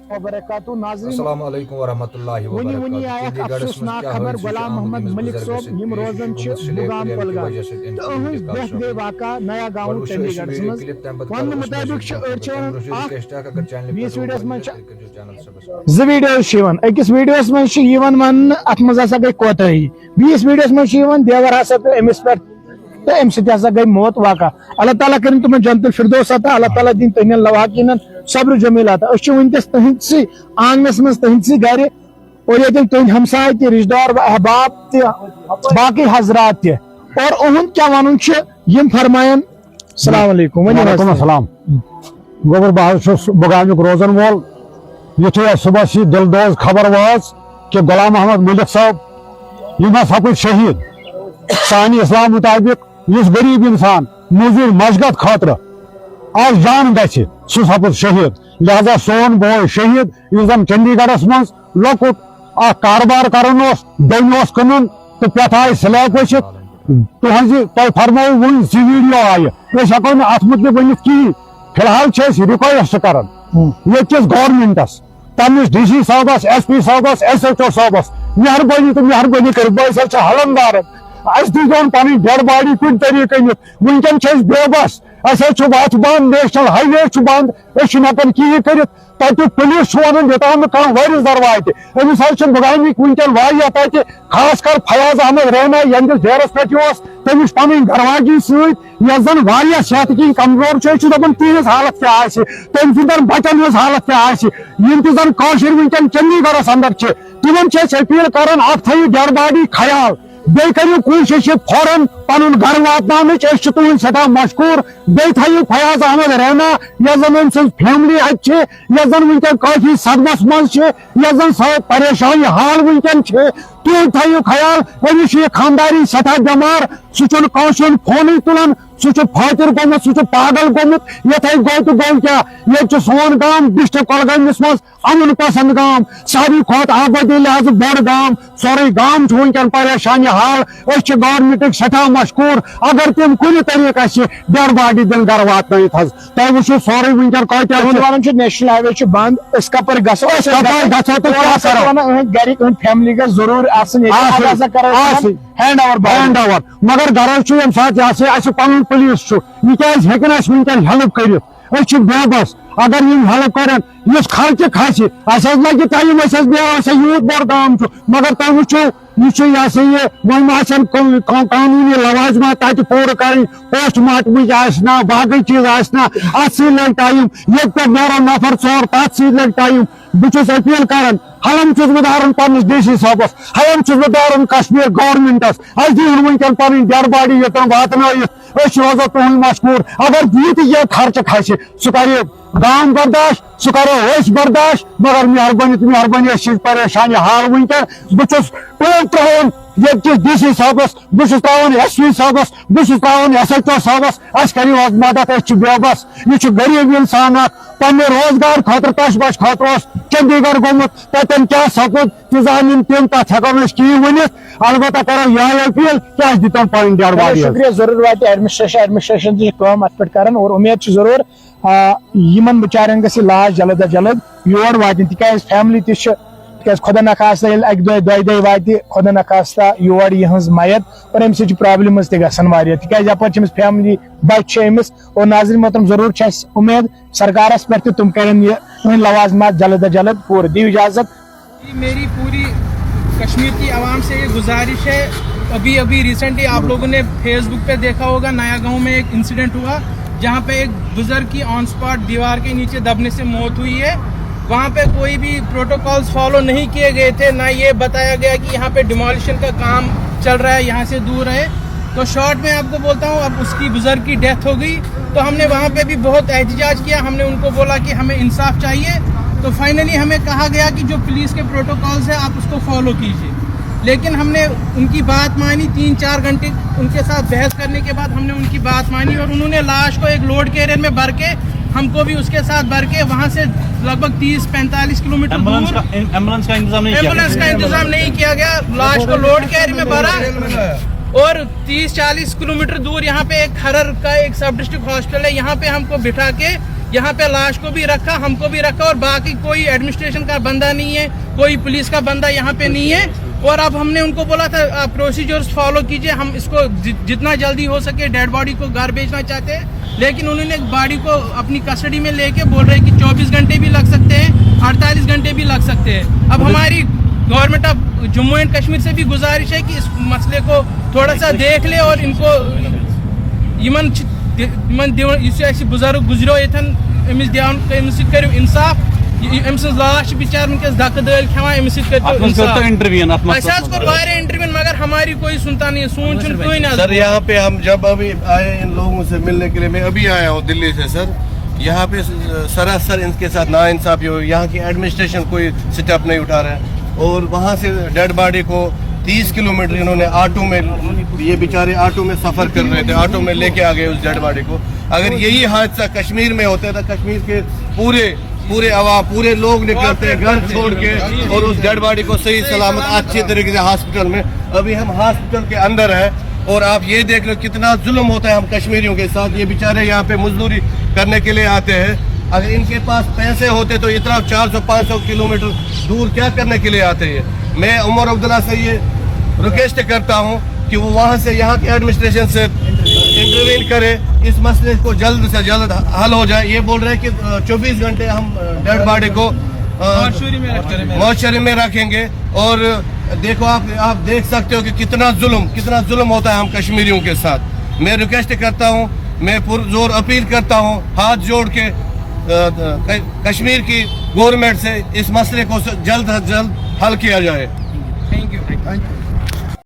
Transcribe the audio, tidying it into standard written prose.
वबरकातुहू नाज़रीन अस्सलाम वालेकुम वरहमतुल्लाहि वनी वबरकातुहू आया चंडीगढ़ अफसोसनाक खबर गुलाम मोहम्मद मलिक साहब यम रोजन बुगाम कुलगाम अहज डेथ गई वाक़ा नया गाँव चंडीगढ़ वन मुताबिक 20 वीडियोस में ज वीडियोस अकिस वीडियोस में वन अत मज हसा गई कोताही 20 वीडियोस में देवर हसा पे अमिस पे तो अम ससा गई मौत वाक़ा अल्लाह ताला कर तुम जन्नतुल फिरदौस अता अल्लाह ताला दिन तहन लवाकिन सब्र जमील अता वनकस तहसी आंगनस मज तहसी गर और ये तुम हमसाय त रिश्तेदार अहबाब त बाकी हजरात त और उहुंद क्या वन यम फरमायन अस्सलाम वालेकुम वालेकुम अस्सलाम गोबर बह बुगामुक रोजन वोल युथे सुबह दिलदोज खबर वाज कि गुलाम मोहम्मद मलिक साहब यम सपद शहीद सानी इस्लाम मुताबिक इस गरीब इंसान मजूर मशगत खातर आज जान गि सपद शहीद लिहाजा सोन बोय शहीद जन चंडीगढ़ मज लकुट कारोबार करन दन कन तो पे आय स्लैब वचित तुह फरमो वन वीडियो आये हको अत मुतल वन कहें फिलहाल रिक्वेस्ट कर गवर्नमेंटस तमिस DC साहबस SP साहबस SHO साहबस मेहरबानी तो मेहरबानी कर बस हलमदार अस दीन पी डेड बॉडी कुछ तरीके वनकन बेबस अत बंद नेशनल हाईवे बंद हेकान कहें कर पुलिस वन योतान वरिसर वात अमिस बुगामिक वनकन तक खास कर फयाज अहमद रैना यंदिस डेरस पे तमिस पन घरवागी सजन सेहत की कमजोर दपान तिहज हालत क्या तम सदन बचन हज हालत क्या तन काशिर वनकन चंडीगढ़ अंदर तिमन अपील कर थो डेड बॉडी ख्याल बे करू कोशिश फौरन पन घर वात तुम सदा मशकूर बे थो फयाज अहमद रैना यन फैमिली अतन वनकन काफी सदमस मज जन परेशानी हाल वनकन तुम थो ख्याल अमिस खानदारी सदा बेमार सह फोन तुलान सह फातिर गोमुत सह पागल गोमुत ये गो तो गो क्या ये सोन गाम डिस्ट्रिक्ट कुलगामिस मज अमन पसंद गाम सारी खोत आबादी लिहाज बड़ गाम सोरे गाम वनकन परेशानी हाल गवर्नमेंट सठा मशकूर अगर तम कुन तरीके डेड बॉडी दिन घर वात तुम वो सोरे वनकन नेशनल हाईवे बंद कपर गर फैमिली ग जरूर हैंड ओवर मगर गरज यम सात पन पुलिस यह वनकन हेल्प कर बेबस अगर हेल्प कर खर्च खस लगे टाइम यूत बड़ गाम मगर तुम वो यह वो कानूनी लवाजमात तक पूर कर पोस्टमार्टम आसना बाकी चीज आसना अत लग टाइम ये पे नो नफर 4 तथ लग टाइम बहुत अपील कर हलम दारन पन्नस DC साहबस हलम दारन कश्मीर गवर्नमेंटस अस दिन वनकन पन डेड बॉडी योतन वात रोजो तुहद मशकूर अगर यह खर्च खस सह कर गाम बर्दाश्त सह कर बर्दाश्त मगर मेहरबानी तो मेहरबानी परेशानी हाल वनकन बहुत त्रावन ये DC साहबस बहुत त्रावन SP साहबस बहुत त्रावन SHO साहबस अस कर मदद बेबस यह गरीब इंसान पन्ने रोजगार खतर तश बश खतर चंडीगढ़ गोमुत तन क्या सपद जान तम तथ हेको कहें वन अलबत्ता करो यह अपील क्या दितन पन डेड बॉडी शुक्रिया जरूर वात एडमिनिस्ट्रेशन अत पे कर और उम्मीद जरूर यमन बिचारन गस इलाज जल्द अज जल्द योर वात तिक फैमिली तज खुदा न खास्ता अक दो वात खुदा न खास्ता योर यहज मयत और अम प्रॉब्लम तक तिक फैमिली बच्चे अमिस और नाज़रीन मोहतरम जरूर उम्मीद सरकारस पे तुम करें ये लवाजमात जल्द अज जल्द पूरे दी इजाजत। मेरी पूरी कश्मीर की आवाम से ये गुजारिश है, अभी रिसेंटली आप लोगों ने फेसबुक पे देखा होगा नया गांव में एक इंसिडेंट हुआ जहां पे एक बुजुर्ग की ऑन स्पॉट दीवार के नीचे दबने से मौत हुई है। वहां पे कोई भी प्रोटोकॉल्स फॉलो नहीं किए गए थे, ना ये बताया गया कि यहाँ पे डिमोलिशन का काम चल रहा है, यहाँ से दूर है। तो शॉर्ट में आपको बोलता हूँ, अब उसकी बुजुर्ग की डेथ हो गई तो हमने वहाँ पे भी बहुत एहतजाज किया। हमने उनको बोला कि हमें इंसाफ चाहिए, तो फाइनली हमें कहा गया कि जो पुलिस के प्रोटोकॉल्स है आप उसको फॉलो कीजिए। लेकिन हमने उनकी बात मानी, 3-4 घंटे उनके साथ बहस करने के बाद हमने उनकी बात मानी और उन्होंने लाश को एक लोड कैरियर में भर के हमको भी उसके साथ भर के वहाँ से लगभग 30-45 किलोमीटर एम्बुलेंस का इंतजाम नहीं किया गया। लाश को लोड कैरियर में भरा और 30-40 किलोमीटर दूर यहाँ पे एक खरर का एक सब डिस्ट्रिक्ट हॉस्पिटल है, यहाँ पे हमको बिठा के यहाँ पे लाश को भी रखा, हमको भी रखा, और बाकी कोई एडमिनिस्ट्रेशन का बंदा नहीं है, कोई पुलिस का बंदा यहाँ पे नहीं है। और अब हमने उनको बोला था आप प्रोसीजर्स फॉलो कीजिए, हम इसको जितना जल्दी हो सके डेड बॉडी को घर भेजना चाहते हैं, लेकिन उन्होंने बॉडी को अपनी कस्टडी में लेके बोल रहे हैं कि 24 घंटे भी लग सकते हैं, 48 घंटे भी लग सकते हैं। अब हमारी government of Jammu and Kashmir से भी गुजारिश है कि इस मसले को थोड़ा सा देख ले और इनको बुजुर्ग गुजरो यथन अमिस दियान अमिस करो इंसाफ, अमिस लाश बिचार वनकस धक् दल खेवान अमिस इंटरव्यून इंटरव्यू, मगर हमारी कोई सुनता नहीं है, सोच कोई ना। सर यहाँ पे हम जब अभी आए इन लोगों से मिलने के लिए, मैं अभी आया हूँ दिल्ली से सर, यहाँ पे सरासर इनके साथ नाइंसाफी हो, यहाँ की एडमिनिस्ट्रेशन कोई स्टेप नहीं उठा रहा है, और वहाँ से डेड बॉडी को 30 किलोमीटर इन्होंने ऑटो में, ये बेचारे ऑटो में सफ़र कर रहे थे, ऑटो में लेके आ गए उस डेड बॉडी को। अगर यही हादसा कश्मीर में होता था, कश्मीर के पूरे आवाम, पूरे लोग निकलते हैं घर छोड़ के और उस डेड बॉडी को सही सलामत अच्छी तरीके से हॉस्पिटल में, अभी हम हॉस्पिटल के अंदर हैं और आप ये देख लो कितना जुल्म होता है हम कश्मीरियों के साथ। ये बेचारे यहाँ पे मजदूरी करने के लिए आते हैं, अगर इनके पास पैसे होते तो इतना 400-500 किलोमीटर दूर क्या करने के लिए आते हैं। मैं उमर अब्दुल्ला से ये रिक्वेस्ट करता हूँ कि वो वहाँ से यहाँ के एडमिनिस्ट्रेशन से इंटरवीन करे, इस मसले को जल्द से जल्द हल हो जाए। ये बोल रहे हैं कि 24 घंटे हम डेड बॉडी को मॉर्चरी में रखेंगे, और देखो आप देख सकते हो कि कितना जुल्म होता है हम कश्मीरियों के साथ। मैं रिक्वेस्ट करता हूँ, मैं पुरजोर अपील करता हूँ हाथ जोड़ के कश्मीर की गवर्नमेंट से इस मसले को जल्द से जल्द हल किया जाए। Thank you.